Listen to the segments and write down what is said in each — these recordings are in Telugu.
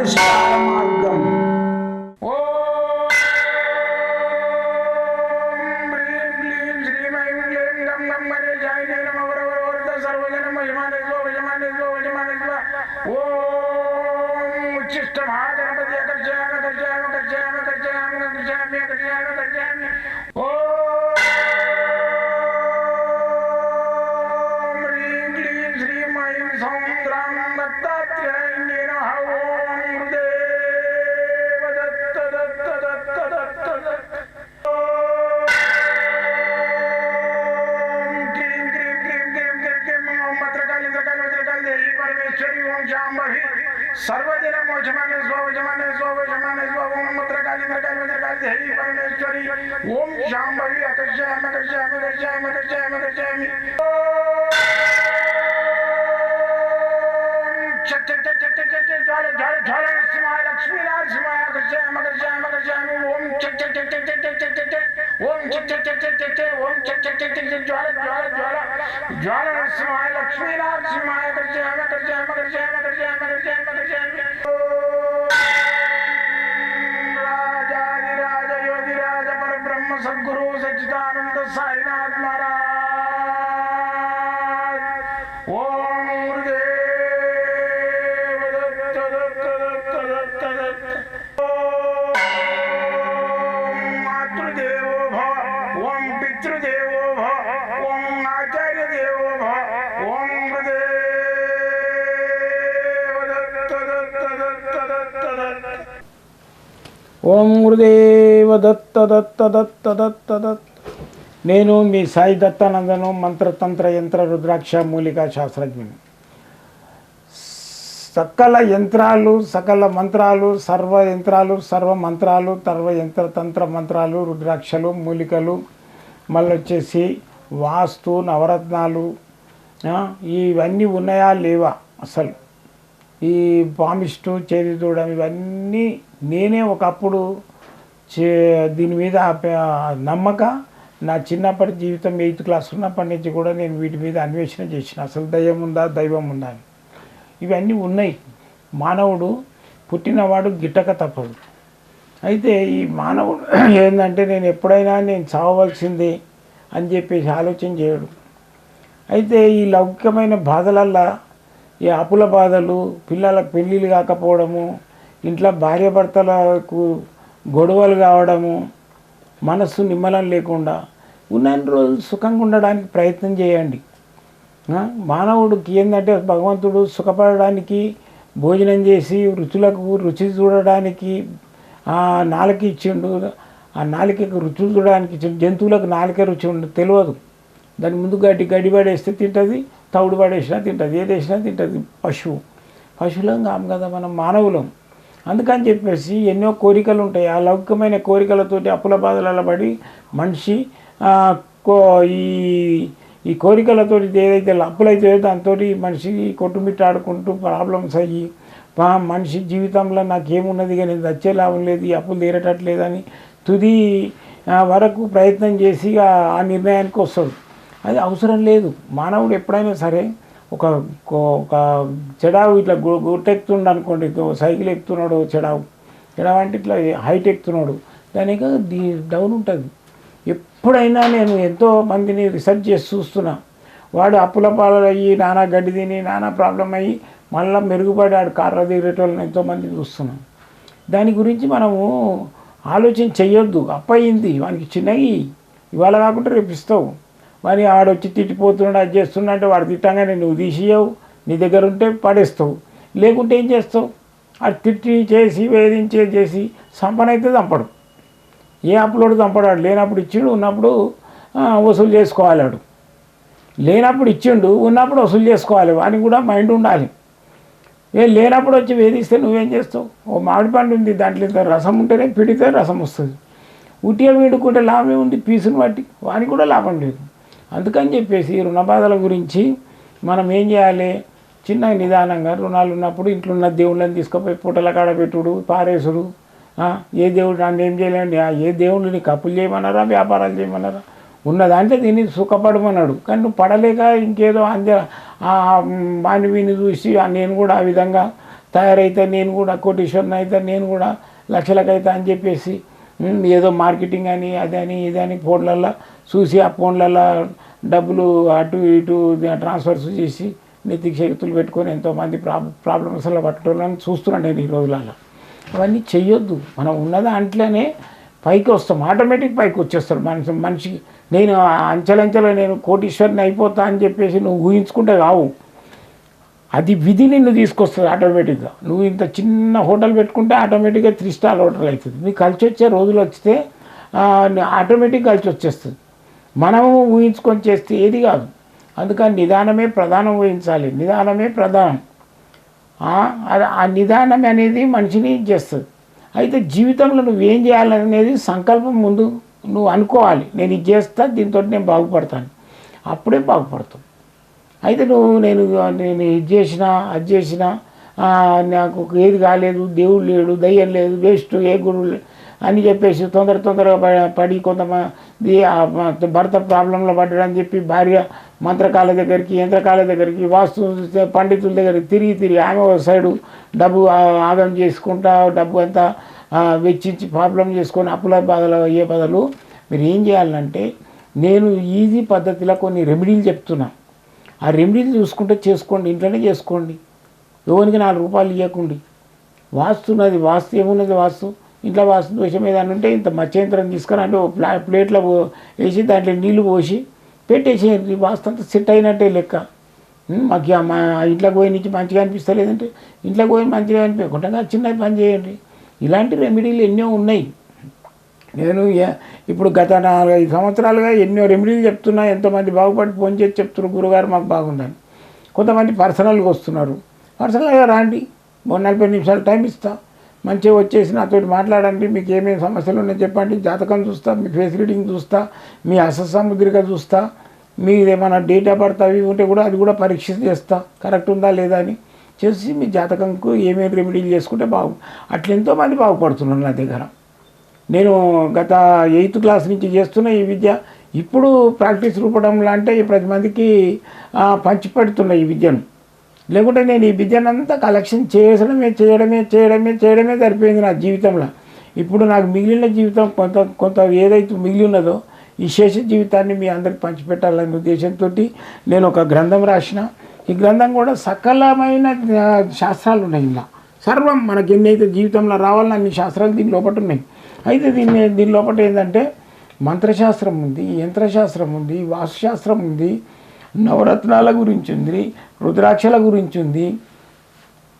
పరిష్కార మార్గం. सर्वजन मोचमाने स्वजमाने स्वजमाने स्वम मुद्रकाली मृकाली मृकाली देवी परमेश्वरी ओम शांभवी अकर्षयामि अकर्षयामि अकर्षयामि अकर्षयामि अकर्षयामि चट चट चट चट चट ज्वाल ज्वाल ज्वाल नरसिंहाय लक्ष्मी नरसिंहाय अकर्षयामि अकर्षयामि अकर्षयामि ओम चट चट चट चट चट चट चट ओम चट चट चट चट चट ओम चट चट चट चट ज्वाल ज्वाल ज्वाल ज्वाल नरसिंहाय लक्ष्मी नरसिंहाय अकर्षयामि अकर्षयामि अकर्षयामि अकर्षयामि अकर्षयामि अकर्षयामि राजाधिराज योगिराज परब्रह्म सद्गुरु सच्चिदानंद साईनाथ महाराज ओम गुरुदेव दत्त दत्त दत्त दत्त दत्त ओम मातृदेवो भव ओम पितृदेवो भव ओम आचार्य देवो भव ओम गुरुदेव दत्त दत्त दत्त दत्त दत्त ఓం గురుదేవ దత్త దత్త దత్త దత్త దత్త. నేను మీ సాయి దత్తానందను, మంత్రతంత్ర యంత్ర రుద్రాక్ష మూలికా శాస్త్రజ్ఞుని. సకల యంత్రాలు, సకల మంత్రాలు, సర్వ యంత్రాలు, సర్వ మంత్రాలు, యంత్ర తంత్ర మంత్రాలు, రుద్రాక్షలు, మూలికలు, మళ్ళీ వచ్చేసి వాస్తు, నవరత్నాలు ఇవన్నీ ఉన్నాయా లేవా, అసలు ఈ పామిస్టు, చేతి దూడం, ఇవన్నీ నేనే ఒకప్పుడు దీని మీద నమ్మక నా చిన్నప్పటి జీవితం 8th క్లాస్ ఉన్నప్పటి నుంచి కూడా నేను వీటి మీద అన్వేషణ చేసిన. అసలు దయ్యం ఉందా, దైవం ఉందా అని. ఇవన్నీ ఉన్నాయి. మానవుడు పుట్టినవాడు గిట్టక తప్పదు. అయితే ఈ మానవుడు ఏంటంటే నేను ఎప్పుడైనా నేను చావవలసిందే అని చెప్పేసి ఆలోచన చేయడు. అయితే ఈ లౌకికమైన బాధలల్లా ఈ అప్పుల బాధలు, పిల్లలకు పెళ్ళిళ్ళు కాకపోవడము, ఇంట్లో భార్యాభర్తలకు గొడవలు కావడము, మనస్సు నిమ్మలం లేకుండా ఉన్నన్ని రోజులు సుఖంగా ఉండడానికి ప్రయత్నం చేయండి. మానవుడికి ఏంటంటే భగవంతుడు సుఖపడడానికి భోజనం చేసి రుచులకు రుచి చూడడానికి నాలుక ఇచ్చిండు. ఆ నాలుకకు రుచి చూడడానికి ఇచ్చిండు. జంతువులకు నాలుకే రుచి ఉండదు, తెలియదు. దాని ముందు గడ్డి పడేస్తే తింటుంది, తౌడు పడేసినా తింటుంది, ఏది వేసినా తింటుంది. పశువులం కాము కదా మనం, మానవులం. అందుకని చెప్పేసి ఎన్నో కోరికలు ఉంటాయి. ఆ లౌకికమైన కోరికలతోటి అప్పుల బాధలలో పడి మనిషి ఈ కోరికలతోటి ఏదైతే అప్పులైతే దాంతో మనిషి కొట్టుమిట్టాడుకుంటూ ప్రాబ్లమ్స్ అయ్యి మనిషి జీవితంలో నాకేమున్నది కానీ వచ్చే లాభం లేదు, ఈ అప్పులు తీరటట్లేదని తుది వరకు ప్రయత్నం చేసి ఆ నిర్ణయానికి వస్తాడు. అది అవసరం లేదు. మానవుడు ఎప్పుడైనా సరే ఒక చెడావు ఇట్లా గుట్టెక్కుతుండ అనుకోండి, సైకిల్ ఎక్కుతున్నాడు చెడావు అంటే ఇట్లా హైట్ ఎక్కుతున్నాడు, దానికి డౌన్ ఉంటుంది. ఎప్పుడైనా నేను ఎంతో మందిని రీసెర్చ్ చేసి చూస్తున్నా, వాడు అప్పుల పాలయ్యి నానా గడ్డి తిని నానా ప్రాబ్లం అయ్యి మళ్ళీ మెరుగుపడి ఆడు కార్ర దిగేటోళ్ళని ఎంతోమందిని చూస్తున్నాం. దాని గురించి మనము ఆలోచన చెయ్యొద్దు. అప్పయింది వానికి చిన్నవి ఇవాళ కాకుండా రేపు ఇస్తావు. మరి ఆడొచ్చి తిట్టిపోతున్నాడు, అది చేస్తున్నా అంటే వాడు తిట్టంగానే నువ్వు తీసియవు, నీ దగ్గర ఉంటే పడేస్తావు, లేకుంటే ఏం చేస్తావు? అది తిట్టి చేసి వేధించేసి సంపనైతే చంపడు. ఏ అప్పులోడు చంపడాడు. లేనప్పుడు ఇచ్చిండు, ఉన్నప్పుడు వసూలు చేసుకోవాలి. వాడు లేనప్పుడు ఇచ్చిండు, ఉన్నప్పుడు వసూలు చేసుకోవాలి. వానికి కూడా మైండ్ ఉండాలి. లేనప్పుడు వచ్చి వేధిస్తే నువ్వేం చేస్తావు? ఓ మామిడి పండు ఉంది, దాంట్లో ఇంత రసం ఉంటేనే పిడితే రసం వస్తుంది. ఉట్టిగా వీడుకుంటే లాభమే ఉంది, పీసుని బట్టి వానికి కూడా లాభం లేదు. అందుకని చెప్పేసి రుణ బాధల గురించి మనం ఏం చేయాలి? చిన్న నిదానంగా రుణాలు ఉన్నప్పుడు ఇంట్లో ఉన్న దేవుళ్ళని తీసుకుపోయి పూటల కాడ పెట్టుడు, పారేసుడు. ఏ దేవుడు నన్ను ఏం చేయలేండి, ఏ దేవుళ్ళు నీకు అప్పులు చేయమన్నారా, వ్యాపారాలు చేయమన్నారా? ఉన్నదంటే దీన్ని సుఖపడమన్నాడు. కానీ నువ్వు పడలేక ఇంకేదో వాని వీని చూసి నేను కూడా ఆ విధంగా తయారైతే నేను కూడా కోటీశ్వరుని అయితే నేను కూడా లక్షలకైతే అని చెప్పేసి ఏదో మార్కెటింగ్ అని అదని ఇదని ఫోన్లల్లో చూసి ఆ ఫోన్లల్లో డబ్బులు అటు ఇటు ట్రాన్స్ఫర్స్ చేసి నెత్తికి శక్తులు పెట్టుకొని ఎంతోమంది ప్రాబ్లమ్స్లో పట్టుకోవాలని చూస్తున్నాను నేను ఈ రోజులలో. అవన్నీ చెయ్యొద్దు. మనం ఉన్న దాంట్లోనే పైకి వస్తాం, ఆటోమేటిక్ పైకి వచ్చేస్తాడు మనిషికి. నేను అంచెలంచెలో నేను కోటీశ్వరిని అయిపోతా అని చెప్పేసి నువ్వు ఊహించుకుంటే కావు, అది విధి నిన్ను తీసుకొస్తుంది ఆటోమేటిక్గా. నువ్వు ఇంత చిన్న హోటల్ పెట్టుకుంటే ఆటోమేటిక్గా 3 స్టార్ హోటల్ అవుతుంది. నీకు కలిసి వచ్చే రోజులు వస్తే ఆటోమేటిక్ కలిసి వచ్చేస్తుంది. మనము ఊహించుకొని చేస్తే ఏది కాదు. అందుకని నిదానమే ప్రధానం ఊహించాలి, నిదానమే ప్రధానం. ఆ నిదానం అనేది మనిషిని చేస్తుంది. అయితే జీవితంలో నువ్వేం చేయాలనేది సంకల్పం ముందు నువ్వు అనుకోవాలి. నేను ఇది చేస్తా, దీంతో నేను బాగుపడతాను, అప్పుడే బాగుపడతావు. అయితే నేను ఇది చేసినా అది చేసినా నాకు ఏది కాలేదు, దేవుడు లేడు, దయ్యం లేదు, వేస్ట్, ఏ గురువు అని చెప్పేసి తొందరగా పడి కొంతమంది భర్త ప్రాబ్లంలో పడ్డాడని చెప్పి భార్య మంత్రకాల దగ్గరికి, యంత్రకాల దగ్గరికి, వాస్తు పండితుల దగ్గరికి తిరిగి ఆమె ఒక సైడు డబ్బు ఆగం చేసుకుంటా డబ్బు అంతా వెచ్చించి ప్రాబ్లం చేసుకొని అప్పుల బాధలు అయ్యే బదులు మీరు ఏం చేయాలంటే, నేను ఈజీ పద్ధతిలో కొన్ని రెమెడీలు చెప్తున్నా. ఆ రెమెడీలు చూసుకుంటే చేసుకోండి, ఇంట్లోనే చేసుకోండి. ఎవరికి 4 రూపాయలు ఇవ్వకండి. వాస్తున్నది, వాస్తు ఏమున్నది, వాస్తు ఇంట్లో వాస్తు దోషం ఏదైనా ఉంటే ఇంత మత్స్యంత్రం తీసుకొని అంటే ప్లేట్లో వేసి దాంట్లో నీళ్లు పోసి పెట్టేసేయండి. వాస్తు అంతా సెట్ అయినట్టే లెక్క. మాకు మా ఇంట్లోకి పోయి నుంచి మంచిగా అనిపిస్తలేదంటే ఇంట్లోకి పోయి మంచిగా అనిపించకుండా చిన్న పని చేయండి. ఇలాంటి రెమెడీలు ఎన్నో ఉన్నాయి. నేను ఇప్పుడు గత 4-5 సంవత్సరాలుగా ఎన్నో రెమెడీలు చెప్తున్నా. ఎంతోమంది బాగుపడి ఫోన్ చేసి చెప్తున్నారు, గురుగారు మాకు బాగుందని. కొంతమంది పర్సనల్గా వస్తున్నారు. పర్సనల్గా రాండి, 40 నిమిషాలు టైం ఇస్తా, మంచిగా వచ్చేసి నాతో మాట్లాడండి. మీకు ఏమేమి సమస్యలు ఉన్నాయో చెప్పండి, జాతకం చూస్తా, మీ ఫేస్ రీడింగ్ చూస్తా, మీ అసముద్రిక చూస్తా, మీరు ఏమైనా డేట్ ఆఫ్ బర్త్ అవి ఉంటే కూడా అది కూడా పరీక్ష చేస్తా, కరెక్ట్ ఉందా లేదా అని చేసి మీ జాతకంకు ఏమేమి రెమెడీలు చేసుకుంటే అట్లా ఎంతోమంది బాగుపడుతున్నారు నా దగ్గర. నేను గత 8th క్లాస్ నుంచి చేస్తున్న ఈ విద్య ఇప్పుడు ప్రాక్టీస్ రూపడంలో అంటే 10 మందికి పంచిపెడుతున్న ఈ విద్యను. లేకుంటే నేను ఈ విద్యనంతా కలెక్షన్ చేయడమే సరిపోయింది నా జీవితంలో. ఇప్పుడు నాకు మిగిలిన జీవితం కొంత ఏదైతే మిగిలి ఉన్నదో ఈ శేష జీవితాన్ని మీ అందరికి పంచిపెట్టాలనే ఉద్దేశంతో నేను ఒక గ్రంథం రాసిన. ఈ గ్రంథం కూడా సకలమైన శాస్త్రాలు ఉన్నాయి. ఇలా సర్వం మనకి ఎన్నైతే జీవితంలో రావాలని అన్ని శాస్త్రాలు దీని లోపల ఉన్నాయి. అయితే దీని లోపల ఏంటంటే మంత్రశాస్త్రం ఉంది, యంత్రశాస్త్రం ఉంది, వాస్తుశాస్త్రం ఉంది, నవరత్నాల గురించి ఉంది, రుద్రాక్షల గురించి ఉంది.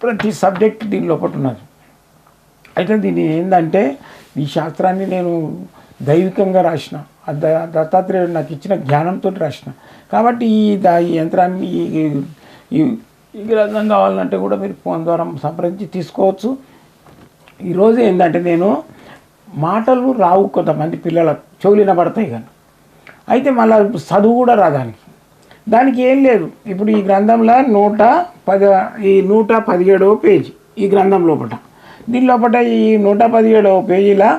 ప్రతి సబ్జెక్ట్ దీని లోపల ఉన్నది. అయితే దీన్ని ఏంటంటే ఈ శాస్త్రాన్ని నేను దైవికంగా రాసిన, దత్తాత్రేయుడు నాకు ఇచ్చిన జ్ఞానంతో రాసిన. కాబట్టి ఈ యంత్రాన్ని ఈ గ్రంథం కావాలంటే కూడా మీరు ఫోన్ ద్వారా సంప్రదించి తీసుకోవచ్చు. ఈరోజు ఏంటంటే నేను మాటలు రావు కొంతమంది పిల్లలకు, చెవులిన పడతాయి కానీ, అయితే మళ్ళీ చదువు కూడా దానికి ఏం లేదు. ఇప్పుడు ఈ గ్రంథంలో 117వ పేజీ ఈ గ్రంథం లోపల. దీని లోపల ఈ 117వ పేజీలో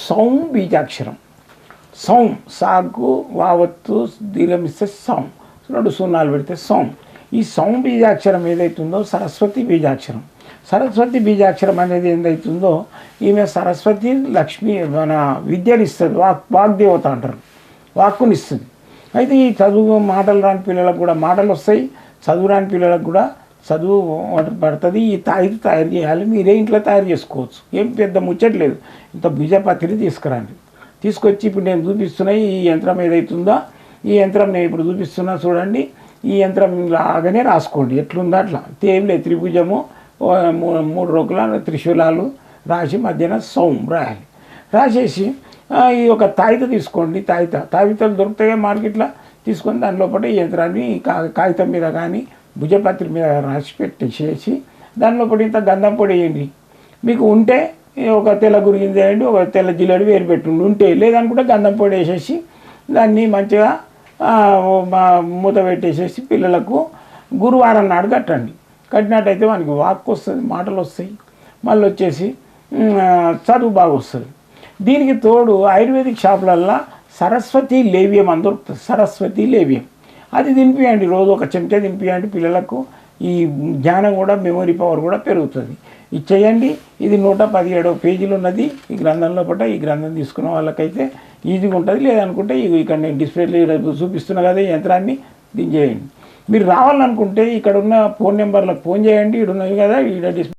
సౌం బీజాక్షరం. సౌం సాగు వావత్తు దీర్ఘమిస్తే సౌం, 2 సున్నాలు పెడితే సౌం. ఈ సౌం బీజాక్షరం ఏదైతుందో సరస్వతి బీజాక్షరం. సరస్వతి బీజాక్షరం అనేది ఏదైతుందో ఈమె సరస్వతి లక్ష్మి మన విద్యనిస్తుంది, వాగ్దేవత అంటారు, వాక్కునిస్తుంది. అయితే ఈ చదువు మాటలు రాని పిల్లలకు కూడా మాటలు వస్తాయి, చదువు రాని పిల్లలకు కూడా చదువు పడుతుంది. ఈ తాయిది తయారు చేయాలి, మీరే ఇంట్లో తయారు చేసుకోవచ్చు, ఏం పెద్ద ముచ్చట్లేదు. ఇంత బీజపత్రి తీసుకొచ్చి ఇప్పుడు నేను చూపిస్తున్న ఈ యంత్రం ఏదైతుందో ఈ యంత్రం నేను ఇప్పుడు చూపిస్తున్నా చూడండి. ఈ యంత్రం లాగానే రాసుకోండి, ఎట్లుందో అట్లా. ఏం లేదు, త్రిభుజము 3 రోకుల త్రిశూలాలు రాసి మధ్యన సౌం రాయాలి. రాసేసి ఈ ఒక తాయిత తీసుకోండి. తాయితలు దొరుకుతాయి మార్కెట్లో, తీసుకొని దాని లోపల ఈ యంత్రాన్ని కాగితం మీద కానీ భుజపత్రి మీద రాసి పెట్టేసేసి దాని లోపల ఇంత గంధం పొడి వేయండి. మీకు ఉంటే ఒక తెల్ల గురిగింజ వేయండి, ఒక తెల్ల జిల్లడి వేరు పెట్టుండి. ఉంటే లేదనుకుంటే గంధం పొడి వేసేసి దాన్ని మంచిగా మూత పెట్టేసేసి పిల్లలకు గురువారం నాడు కట్టండి. కట్టినట్టయితే మనకి వాక్ వస్తుంది, మాటలు వస్తాయి, మళ్ళీ వచ్చేసి చదువు బాగా వస్తుంది. దీనికి తోడు ఆయుర్వేదిక్ షాపులల్లో సరస్వతి లేవ్యం అని దొరుకుతుంది. సరస్వతి లేవ్యం అది తినిపియండి, రోజు ఒక చెంచా తినిపియండి పిల్లలకు. ఈ జ్ఞానం కూడా మెమొరీ పవర్ కూడా పెరుగుతుంది. ఇది చేయండి. ఇది 117వ పేజీలు ఉన్నది ఈ గ్రంథం లోపల. ఈ గ్రంథం తీసుకున్న వాళ్ళకైతే ఈజీగా ఉంటుంది. లేదనుకుంటే ఇక్కడ నేను డిస్ప్లేలో చూపిస్తున్నా కదా ఈ యంత్రాన్ని, దీన్ని చేయండి. మీరు రావాలనుకుంటే ఇక్కడ ఉన్న ఫోన్ నెంబర్లకు ఫోన్ చేయండి. ఇక్కడ ఉన్నవి కదా, ఇక్కడ డిస్ప్లే